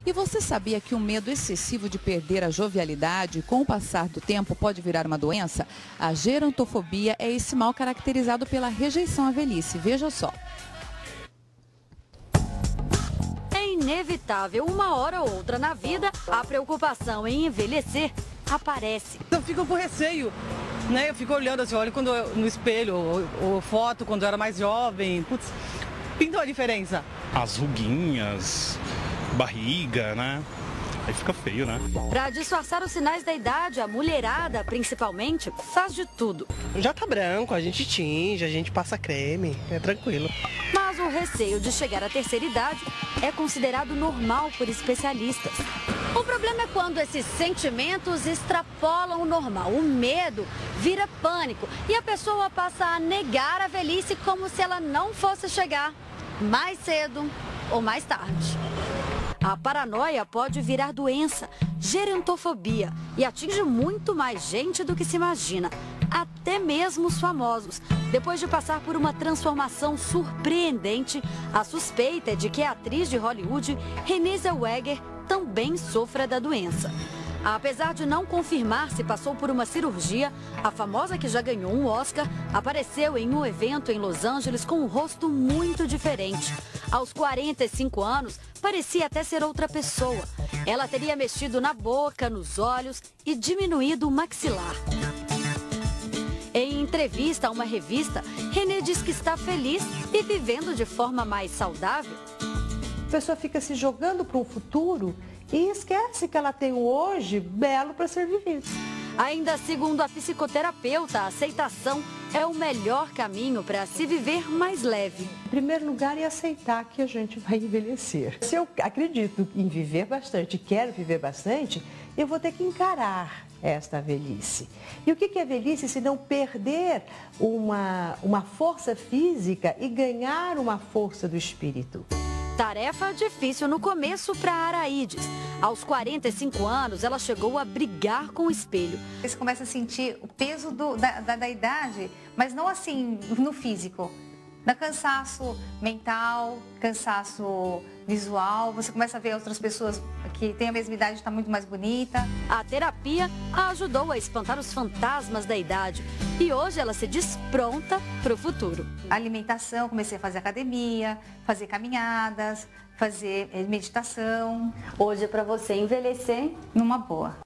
E você sabia que o medo excessivo de perder a jovialidade com o passar do tempo pode virar uma doença? A gerontofobia é esse mal caracterizado pela rejeição à velhice. Veja só. É inevitável, uma hora ou outra na vida, a preocupação em envelhecer aparece. Eu fico com receio, né? Eu fico olhando assim, olho no espelho, ou foto quando eu era mais jovem. Putz, pintou a diferença. As ruguinhas, barriga, né? Aí fica feio, né? Para disfarçar os sinais da idade, a mulherada, principalmente, faz de tudo. Já tá branco, a gente tinge, a gente passa creme, é tranquilo. Mas o receio de chegar à terceira idade é considerado normal por especialistas. O problema é quando esses sentimentos extrapolam o normal. O medo vira pânico e a pessoa passa a negar a velhice como se ela não fosse chegar mais cedo ou mais tarde. A paranoia pode virar doença, gerontofobia, e atinge muito mais gente do que se imagina, até mesmo os famosos. Depois de passar por uma transformação surpreendente, a suspeita é de que a atriz de Hollywood, Renée Zellweger, também sofra da doença. Apesar de não confirmar se passou por uma cirurgia, a famosa que já ganhou um Oscar apareceu em um evento em Los Angeles com um rosto muito diferente. Aos 45 anos, parecia até ser outra pessoa. Ela teria mexido na boca, nos olhos e diminuído o maxilar. Em entrevista a uma revista, Renée diz que está feliz e vivendo de forma mais saudável. A pessoa fica se jogando para um futuro e esquece que ela tem o hoje belo para ser vivido. Ainda segundo a psicoterapeuta, a aceitação é o melhor caminho para se viver mais leve. Em primeiro lugar, é aceitar que a gente vai envelhecer. Se eu acredito em viver bastante, quero viver bastante, eu vou ter que encarar esta velhice. E o que é velhice se não perder uma força física e ganhar uma força do espírito? Tarefa difícil no começo para Araides. Aos 45 anos, ela chegou a brigar com o espelho. Você começa a sentir o peso da idade, mas não assim no físico. No cansaço mental, cansaço visual. Você começa a ver outras pessoas que têm a mesma idade e estão muito mais bonita. A terapia a ajudou a espantar os fantasmas da idade. E hoje ela se diz pronta para o futuro. Alimentação, comecei a fazer academia, fazer caminhadas, fazer meditação. Hoje é para você envelhecer numa boa.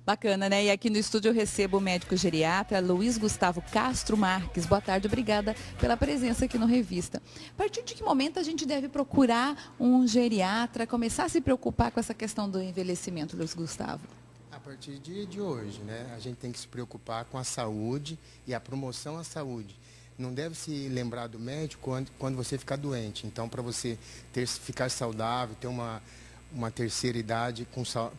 Bacana, né? E aqui no estúdio eu recebo o médico geriatra Luiz Gustavo Castro Marques. Boa tarde, obrigada pela presença aqui no Revista. A partir de que momento a gente deve procurar um geriatra, começar a se preocupar com essa questão do envelhecimento, Luiz Gustavo? A partir de hoje, né? A gente tem que se preocupar com a saúde e a promoção à saúde. Não deve se lembrar do médico quando você ficar doente. Então, para você ficar saudável, ter uma terceira idade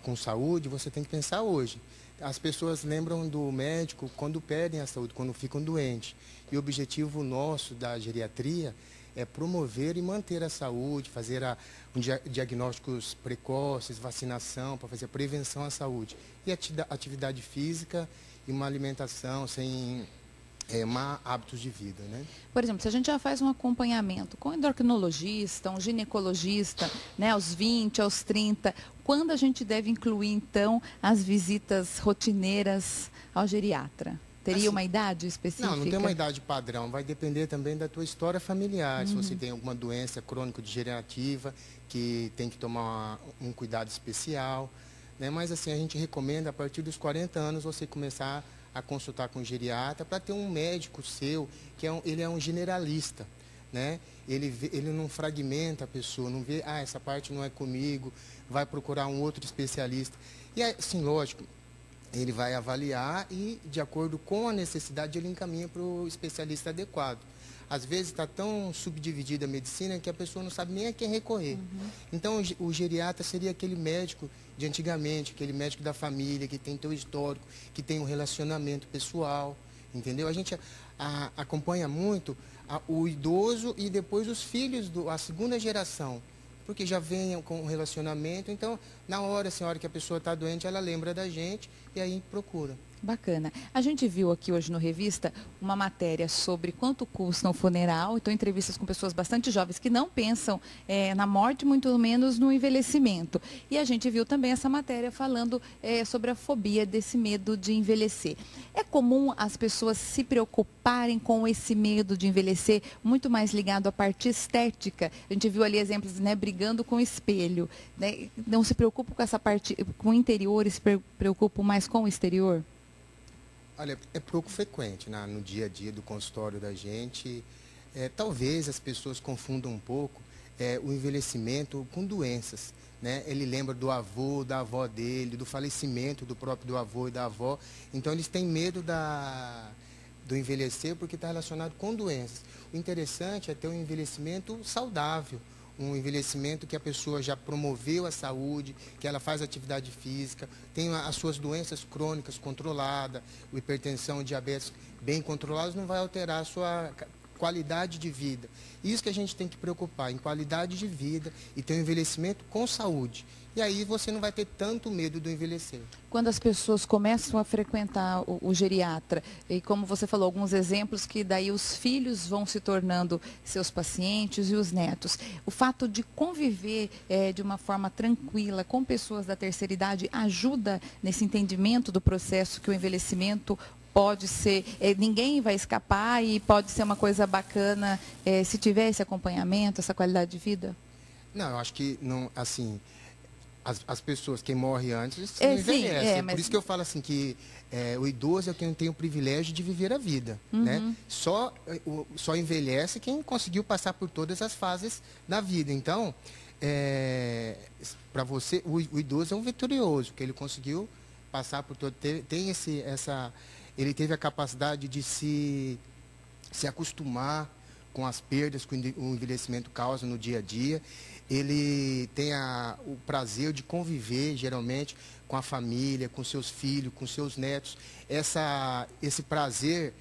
com saúde, você tem que pensar hoje. As pessoas lembram do médico quando perdem a saúde, quando ficam doentes. E o objetivo nosso da geriatria é promover e manter a saúde, fazer diagnósticos precoces, vacinação, para fazer prevenção à saúde. E atividade física e uma alimentação sem má hábitos de vida, né? Por exemplo, se a gente já faz um acompanhamento com um endocrinologista, um ginecologista, né, aos 20, aos 30, quando a gente deve incluir, então, as visitas rotineiras ao geriatra? Teria assim, uma idade específica? Não tem uma idade padrão. Vai depender também da tua história familiar. Se você tem alguma doença crônico-degenerativa, que tem que tomar um cuidado especial, né? Mas, assim, a gente recomenda, a partir dos 40 anos, você começar a consultar com o geriatra para ter um médico seu, que ele é um generalista, né? Ele não fragmenta a pessoa, não vê, essa parte não é comigo, vai procurar um outro especialista. E assim, lógico, ele vai avaliar e, de acordo com a necessidade, ele encaminha para o especialista adequado. Às vezes está tão subdividida a medicina que a pessoa não sabe nem a quem recorrer. Então, o geriatra seria aquele médico de antigamente, aquele médico da família, que tem teu histórico, que tem um relacionamento pessoal, entendeu? A gente acompanha muito o idoso e depois os filhos, a segunda geração, porque já vem com um relacionamento. Então, na hora, assim, a hora que a pessoa está doente, ela lembra da gente e aí procura. Bacana. A gente viu aqui hoje no Revista uma matéria sobre quanto custa um funeral. Então, entrevistas com pessoas bastante jovens que não pensam na morte, muito menos no envelhecimento. E a gente viu também essa matéria falando sobre a fobia desse medo de envelhecer. É comum as pessoas se preocuparem com esse medo de envelhecer, muito mais ligado à parte estética. A gente viu ali exemplos, né, brigando com o espelho. Né? Não se preocupam com essa parte, com o interior, e se preocupam mais com o exterior? Olha, é pouco frequente, né, no dia a dia do consultório da gente. Talvez as pessoas confundam um pouco o envelhecimento com doenças. Né? Ele lembra do avô, da avó dele, do falecimento do próprio avô e da avó. Então, eles têm medo do envelhecer porque está relacionado com doenças. O interessante é ter um envelhecimento saudável. Um envelhecimento que a pessoa já promoveu a saúde, que ela faz atividade física, tem as suas doenças crônicas controladas, a hipertensão, o diabetes bem controlados, não vai alterar a sua qualidade de vida. Isso que a gente tem que preocupar, em qualidade de vida e ter um envelhecimento com saúde. E aí você não vai ter tanto medo do envelhecer. Quando as pessoas começam a frequentar o geriatra, e como você falou, alguns exemplos que daí os filhos vão se tornando seus pacientes e os netos. O fato de conviver de uma forma tranquila com pessoas da terceira idade ajuda nesse entendimento do processo que o envelhecimento pode ser, ninguém vai escapar e pode ser uma coisa bacana se tiver esse acompanhamento, essa qualidade de vida? Não, eu acho que não, assim, as pessoas, quem morre antes, não envelhece. Por isso que eu falo assim que o idoso é quem tem o privilégio de viver a vida. Né? Só envelhece quem conseguiu passar por todas as fases da vida. Então, para você, o idoso é um vitorioso, porque ele conseguiu passar por todo, ele teve a capacidade de se acostumar com as perdas que o envelhecimento causa no dia a dia. Ele tem o prazer de conviver, geralmente, com a família, com seus filhos, com seus netos. Esse prazer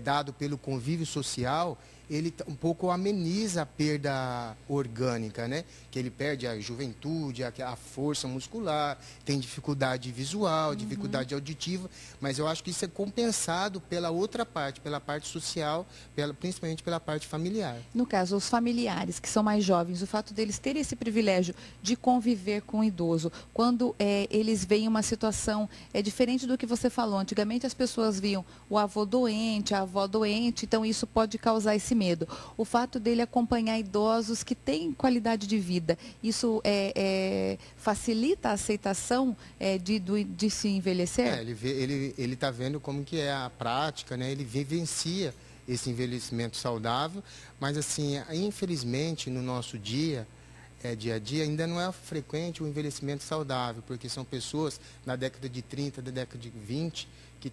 dado pelo convívio social, ele um pouco ameniza a perda orgânica, né? Que ele perde a juventude, a força muscular, tem dificuldade visual, dificuldade auditiva, mas eu acho que isso é compensado pela outra parte, pela parte social, principalmente pela parte familiar. No caso, os familiares que são mais jovens, o fato deles terem esse privilégio de conviver com o idoso, quando eles veem uma situação diferente do que você falou, antigamente as pessoas viam o avô doente, a avó doente, então isso pode causar esse medo. O fato dele acompanhar idosos que têm qualidade de vida, isso facilita a aceitação de se envelhecer? Ele está vendo como que é a prática, né? Ele vivencia esse envelhecimento saudável, mas assim, infelizmente no nosso dia a dia, ainda não é frequente o envelhecimento saudável, porque são pessoas na década de 30, da década de 20, que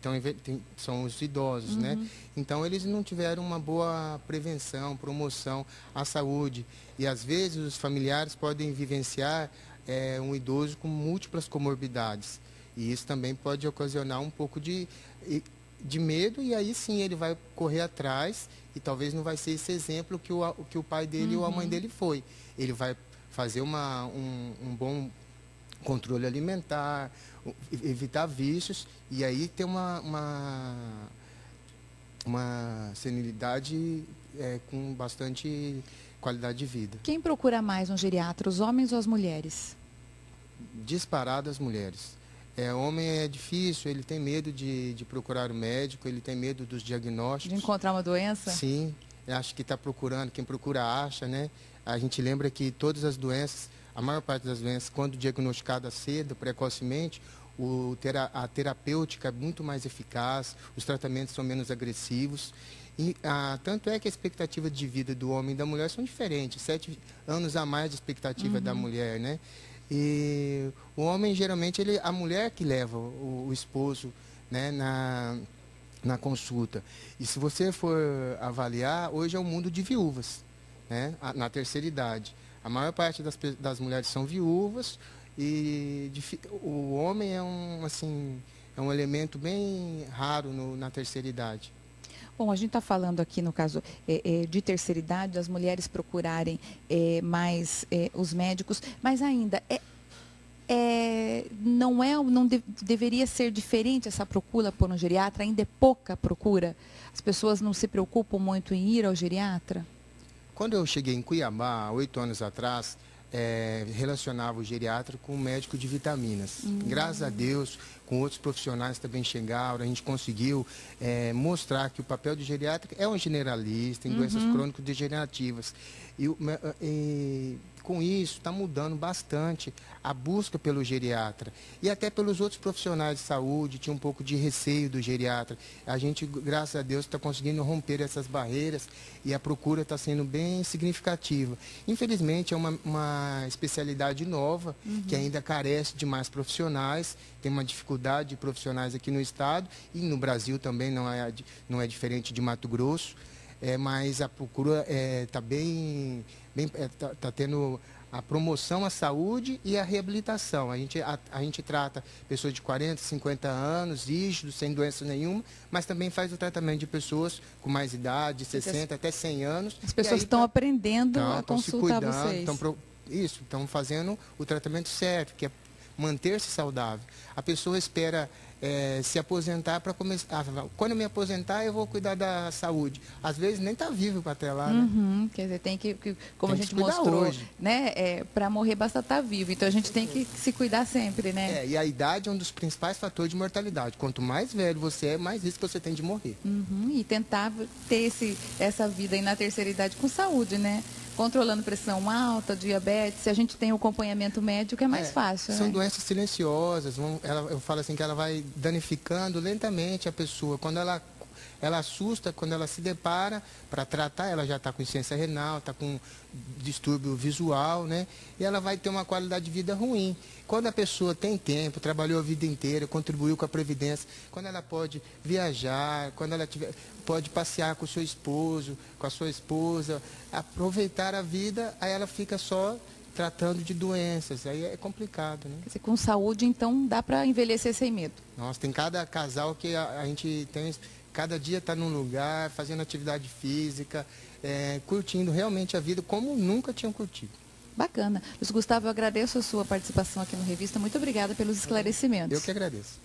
são os idosos, né? Então, eles não tiveram uma boa prevenção, promoção à saúde. E, às vezes, os familiares podem vivenciar um idoso com múltiplas comorbidades. E isso também pode ocasionar um pouco de medo, e aí sim ele vai correr atrás, e talvez não vai ser esse exemplo que o pai dele ou a mãe dele foi. Ele vai fazer um bom controle alimentar, evitar vícios, e aí ter uma senilidade com bastante qualidade de vida. Quem procura mais um geriatra, os homens ou as mulheres? Disparado as mulheres. Homem é difícil, ele tem medo de procurar o médico, ele tem medo dos diagnósticos. De encontrar uma doença? Sim, acho que está procurando, quem procura acha, né? A gente lembra que todas as doenças, a maior parte das doenças, quando diagnosticada cedo, precocemente, a terapêutica é muito mais eficaz, os tratamentos são menos agressivos. E, tanto é que a expectativa de vida do homem e da mulher são diferentes, 7 anos a mais de expectativa da mulher, né? E o homem, geralmente, a mulher que leva o esposo, né, na consulta. E se você for avaliar, hoje é um mundo de viúvas, né, na terceira idade. A maior parte das mulheres são viúvas e o homem é um elemento bem raro na terceira idade. Bom, a gente está falando aqui, no caso de terceira idade, das mulheres procurarem mais os médicos, mas ainda Deveria ser diferente essa procura por um geriatra? Ainda é pouca procura? As pessoas não se preocupam muito em ir ao geriatra? Quando eu cheguei em Cuiabá, 8 anos atrás, relacionava o geriatra com o médico de vitaminas. Graças a Deus, com outros profissionais também chegaram, a gente conseguiu mostrar que o papel do geriatra é um generalista em doenças crônico-degenerativas. E com isso está mudando bastante a busca pelo geriatra e até pelos outros profissionais de saúde. Tinha um pouco de receio do geriatra. A gente, graças a Deus, está conseguindo romper essas barreiras e a procura está sendo bem significativa. Infelizmente é uma especialidade nova que ainda carece de mais profissionais. Tem uma dificuldade de profissionais aqui no estado e no Brasil também não é diferente de Mato Grosso. Mas a procura está tendo a promoção à saúde e à reabilitação. A gente trata pessoas de 40, 50 anos, rígidos, sem doença nenhuma, mas também faz o tratamento de pessoas com mais idade, de 60 até 100 anos. As pessoas estão aprendendo a consultar vocês. Estão fazendo o tratamento certo, que é manter-se saudável. A pessoa espera se aposentar para começar. Quando eu me aposentar, eu vou cuidar da saúde. Às vezes nem está vivo para até lá, né? Quer dizer, como a gente mostrou, hoje, né? Para morrer basta estar vivo. Então a gente tem que se cuidar sempre, né? E a idade é um dos principais fatores de mortalidade. Quanto mais velho você é, mais risco você tem de morrer. E tentar ter essa vida aí na terceira idade com saúde, né? Controlando pressão alta, diabetes, se a gente tem o acompanhamento médico é mais fácil. São doenças silenciosas, eu falo assim que ela vai danificando lentamente a pessoa. Quando ela assusta, quando ela se depara para tratar, ela já está com insuficiência renal, está com distúrbio visual, né? E ela vai ter uma qualidade de vida ruim. Quando a pessoa tem tempo, trabalhou a vida inteira, contribuiu com a Previdência, quando ela pode viajar, quando ela pode passear com o seu esposo, com a sua esposa, aproveitar a vida, aí ela fica só tratando de doenças, aí é complicado, né? Quer dizer, com saúde, então, dá para envelhecer sem medo? Nossa, tem cada casal que a gente tem, cada dia está num lugar, fazendo atividade física, curtindo realmente a vida como nunca tinham curtido. Bacana. Luiz Gustavo, eu agradeço a sua participação aqui no Revista. Muito obrigada pelos esclarecimentos. Eu que agradeço.